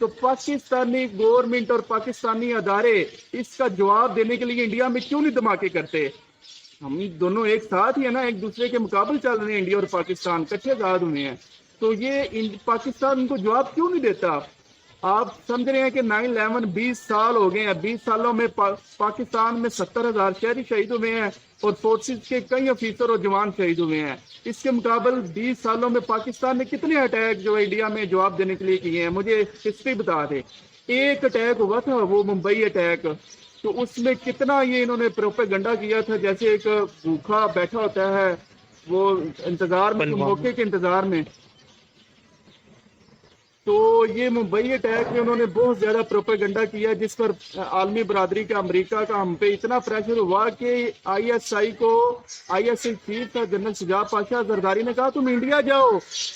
تو پاکستانی گورنمنٹ اور پاکستانی ادارے اس کا جواب دینے کے لیے انڈیا میں کیوں نہیں دھماکے کرتے؟ ہم دونوں ایک ساتھ ہی ہے نا، ایک دوسرے کے مقابل چل رہے ہیں، انڈیا اور پاکستان کٹھے آزاد ہوئے ہیں، تو یہ پاکستان ان کو جواب کیوں نہیں دیتا؟ آپ سمجھ رہے ہیں کہ 9/11 20 سال ہو گئے ہیں، 20 سالوں میں پاکستان میں 70,000 شہری شہید ہوئے ہیں اور فورسز کے کئی افیسر اور جوان شہید ہوئے ہیں۔ اس کے مقابل 20 سالوں میں پاکستان نے کتنے اٹیک جو انڈیا میں جواب دینے کے لیے کیے ہیں؟ مجھے ہسٹری بتا دیں۔ ایک اٹیک ہوا تھا، وہ ممبئی اٹیک، تو اس میں کتنا یہ انہوں نے پروپیگنڈا کیا تھا، جیسے ایک بھوکا بیٹھا ہوتا ہے وہ انتظار میں، موقع کے انتظار میں۔ تو یہ ممبئی اٹیک میں انہوں نے بہت زیادہ پروپیگنڈا کیا، جس پر عالمی برادری کا، امریکہ کا ہم پہ اتنا پریشر ہوا کہ آئی ایس آئی چیف تھا جنرل شجاع پاشا زرداری نے کہا تم انڈیا جاؤ،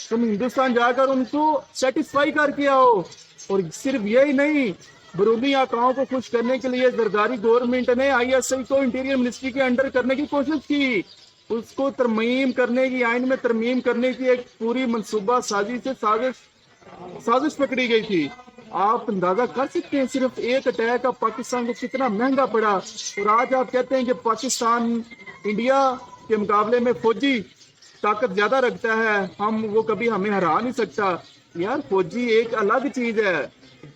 تم ہندوستان جا کر ان کو سیٹسفائی کر کے آؤ۔ اور صرف یہی نہیں، بیرونی آقاؤں کو خوش کرنے کے لیے زرداری گورنمنٹ نے آئی ایس آئی کو انٹیریئر منسٹری کے انڈر کرنے کی کوشش کی، اس کو ترمیم کرنے کی، آئین میں ترمیم کرنے کی ایک پوری منصوبہ سازی سے سازش پکڑی گئی تھی۔ آپ اندازہ کر سکتے ہیں صرف ایک اٹیک کا پاکستان کو کتنا مہنگا پڑا، اور آج آپ کہتے ہیں کہ پاکستان انڈیا کے مقابلے میں فوجی طاقت زیادہ رکھتا ہے، وہ کبھی ہمیں ہرا نہیں سکتا۔ یار فوجی ایک الگ چیز ہے،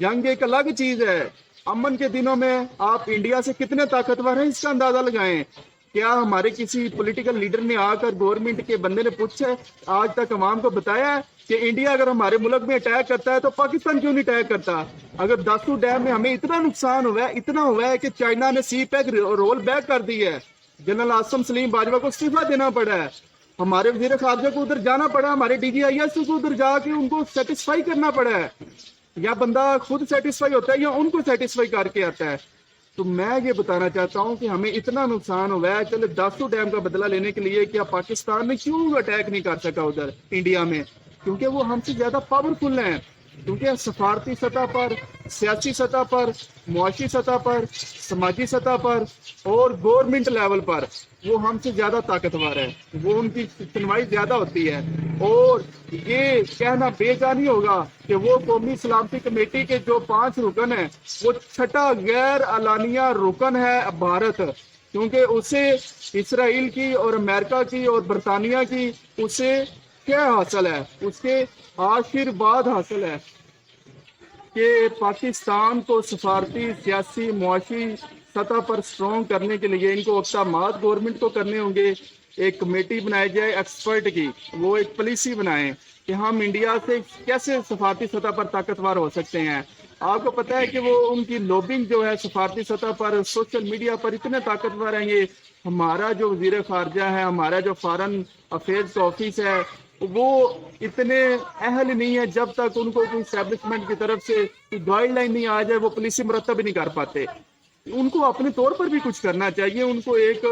جنگ ایک الگ چیز ہے۔ امن کے دنوں میں آپ انڈیا سے کتنے طاقتور ہیں اس کا اندازہ لگائیں۔ کیا ہمارے کسی پولیٹیکل لیڈر نے آ کر گورنمنٹ کے بندے نے پوچھا ہے، آج تک عوام کو بتایا ہے کہ انڈیا اگر ہمارے ملک میں اٹیک کرتا ہے تو پاکستان کیوں نہیں اٹیک کرتا؟ اگر داسو ڈیم میں ہمیں اتنا نقصان ہوا ہے کہ چائنا نے سی پیک رول بیک کر دی ہے، جنرل عاصم سلیم باجوہ کو استعفیٰ دینا پڑا ہے، ہمارے وزیر خارجہ کو ادھر جانا پڑا، ہمارے ڈی جی آئی ایس کو ادھر جا کے ان کو سیٹسفائی کرنا پڑا ہے، یا بندہ خود سیٹسفائی ہوتا ہے یا ان کو سیٹسفائی کر کے آتا ہے۔ تو میں یہ بتانا چاہتا ہوں کہ ہمیں اتنا نقصان ہوا ہے، چلے داسو ڈیم کا بدلہ لینے کے لیے کیا پاکستان نے کیوں اٹیک نہیں کر سکا ادھر انڈیا میں؟ کیونکہ وہ ہم سے زیادہ پاورفل ہیں، کیونکہ سفارتی سطح پر، سیاسی سطح پر، معاشی سطح پر، سماجی سطح پر اور گورنمنٹ لیول پر وہ ہم سے زیادہ طاقتور ہے، وہ ان کی سنوائی زیادہ ہوتی ہے۔ اور یہ کہنا بے جا نہیں ہوگا کہ وہ قومی سلامتی کمیٹی کے جو 5 رکن ہیں، وہ 6واں غیر اعلانیہ رکن ہے بھارت، کیونکہ اسے اسرائیل کی اور امریکہ کی اور برطانیہ کی اسے کیا حاصل ہے؟ اس کے آشیرواد حاصل ہے کہ پاکستان کو سفارتی، سیاسی، معاشی سطح پر سٹرونگ کرنے کے لیے ان کو اقدامات گورنمنٹ کو کرنے ہوں گے۔ ایک کمیٹی بنائی جائے ایکسپرٹ کی، وہ ایک پالیسی بنائیں کہ ہم انڈیا سے کیسے سفارتی سطح پر طاقتور ہو سکتے ہیں۔ آپ کو پتہ ہے کہ وہ ان کی لوبنگ جو ہے سفارتی سطح پر، سوشل میڈیا پر اتنے طاقتور ہیں۔ یہ ہمارا جو وزیر خارجہ ہے، ہمارا جو فارن افیئرز کا آفس ہے، وہ اتنے اہل نہیں ہے، جب تک ان کو کوئی اسٹیبلشمنٹ کی طرف سے گائیڈ لائن نہیں آ جائے وہ پالیسی مرتب نہیں کر پاتے۔ ان کو اپنے طور پر بھی کچھ کرنا چاہیے، ان کو ایک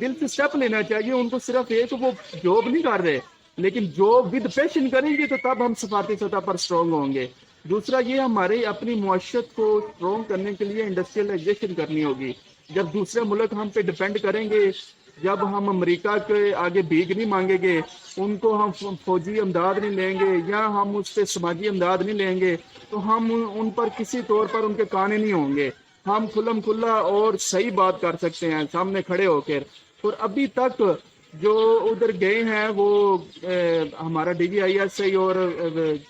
دل سے سٹیپ لینا چاہیے۔ ان کو صرف ایک وہ جاب نہیں کر رہے، لیکن جاب ود پیشن کریں گے تو تب ہم سفارتی سطح پر سٹرونگ ہوں گے۔ دوسرا یہ ہمارے اپنی معیشت کو سٹرونگ کرنے کے لیے انڈسٹریلائزیشن کرنی ہوگی۔ جب دوسرے ملک ہم پہ ڈیپینڈ کریں گے، جب ہم امریکہ کے آگے بھیک نہیں مانگیں گے، ان کو ہم فوجی امداد نہیں لیں گے یا ہم اس سے سماجی امداد نہیں لیں گے، تو ہم ان پر کسی طور پر ان کے کانے نہیں ہوں گے۔ ہم کھلم کھلا اور صحیح بات کر سکتے ہیں سامنے کھڑے ہو کر۔ اور ابھی تک جو ادھر گئے ہیں وہ ہمارا D G I S I اور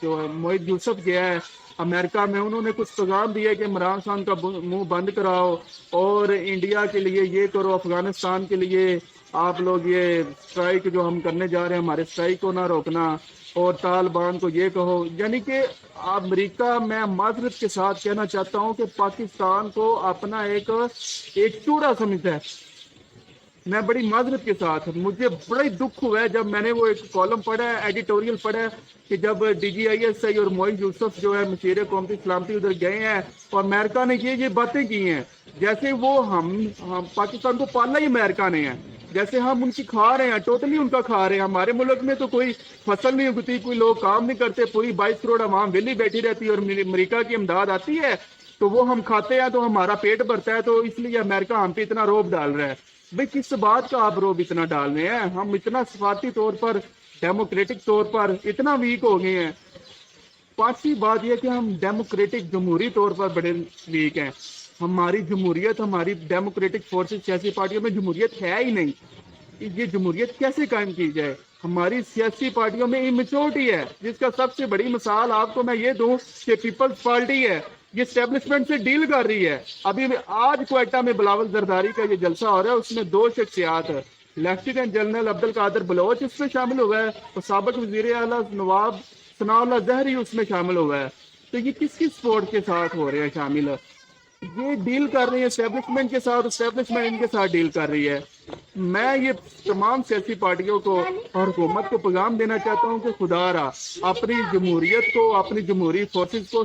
جو موہد یوسف گیا ہے امریکہ میں، انہوں نے کچھ پیغام دیا کہ عمران خان کا منہ بند کراؤ اور انڈیا کے لیے یہ کرو، افغانستان کے لیے آپ لوگ یہ اسٹرائک جو ہم کرنے جا رہے ہیں ہمارے اسٹرائک کو نہ روکنا، اور طالبان کو یہ کہو۔ یعنی کہ امریکہ، میں معذرت کے ساتھ کہنا چاہتا ہوں کہ پاکستان کو اپنا ایک چوڑا سمجھتا ہے۔ میں بڑی معذرت کے ساتھ، مجھے بڑا ہی دکھ ہوا ہے جب میں نے وہ ایک کالم پڑھا ہے، ایڈیٹوریل پڑھا ہے، کہ جب D G I S I اور موہد یوسف جو ہے مشیر قومی سلامتی ادھر گئے ہیں اور امریکہ نے یہ باتیں کی ہیں، جیسے وہ ہم پاکستان کو پالا ہی امریکہ نے ہے، جیسے ہم ان کی کھا رہے ہیں، ٹوٹلی ان کا کھا رہے ہیں۔ ہمارے ملک میں تو کوئی فصل نہیں اگتی، کوئی لوگ کام نہیں کرتے، پوری 22 کروڑ عوام ویلی بیٹھی رہتی ہے، اور امریکہ کی امداد آتی ہے تو وہ ہم کھاتے ہیں تو ہمارا پیٹ بھرتا ہے، تو اس لیے امریکہ ہم پہ اتنا روب ڈال رہا ہے۔ بھئی کس بات کا آپ روب اتنا ڈال رہے ہیں؟ ہم اتنا سفارتی طور پر، ڈیموکریٹک طور پر اتنا ویک ہو گئے ہیں۔ پانچویں بات یہ کہ ہم ڈیموکریٹک جمہوری طور پر بڑے ویک ہیں. ہماری جمہوریت، ہماری ڈیموکریٹک فورسز سیاسی پارٹیوں میں جمہوریت ہے ہی نہیں. یہ جمہوریت کیسے قائم کی جائے؟ ہماری سیاسی پارٹیوں میں امیچورٹی ہے، جس کا سب سے بڑی مثال آپ کو میں یہ دوں کہ پیپلز پارٹی ہے، یہ اسٹیبلشمنٹ سے ڈیل کر رہی ہے. ابھی آج کوئٹہ میں بلاول زرداری کا یہ جلسہ ہو رہا ہے، اس میں 2 شخصیات، لیفٹیننٹ جنرل عبد القادر بلوچ اس میں شامل ہوا ہے اور سابق وزیر اعلیٰ نواب ثناء اللہ زہری اس میں شامل ہوا ہے. تو یہ کس کس سپورٹ کے ساتھ ہو رہے ہیں شامل؟ یہ ڈیل کر رہی ہے اسٹیبلشمنٹ کے ساتھ، اسٹیبلشمنٹ ان کے ساتھ ڈیل کر رہی ہے. میں یہ تمام سیاسی پارٹیوں کو اور حکومت کو پیغام دینا چاہتا ہوں کہ خدا را اپنی جمہوریت کو، اپنی جمہوری فورسز کو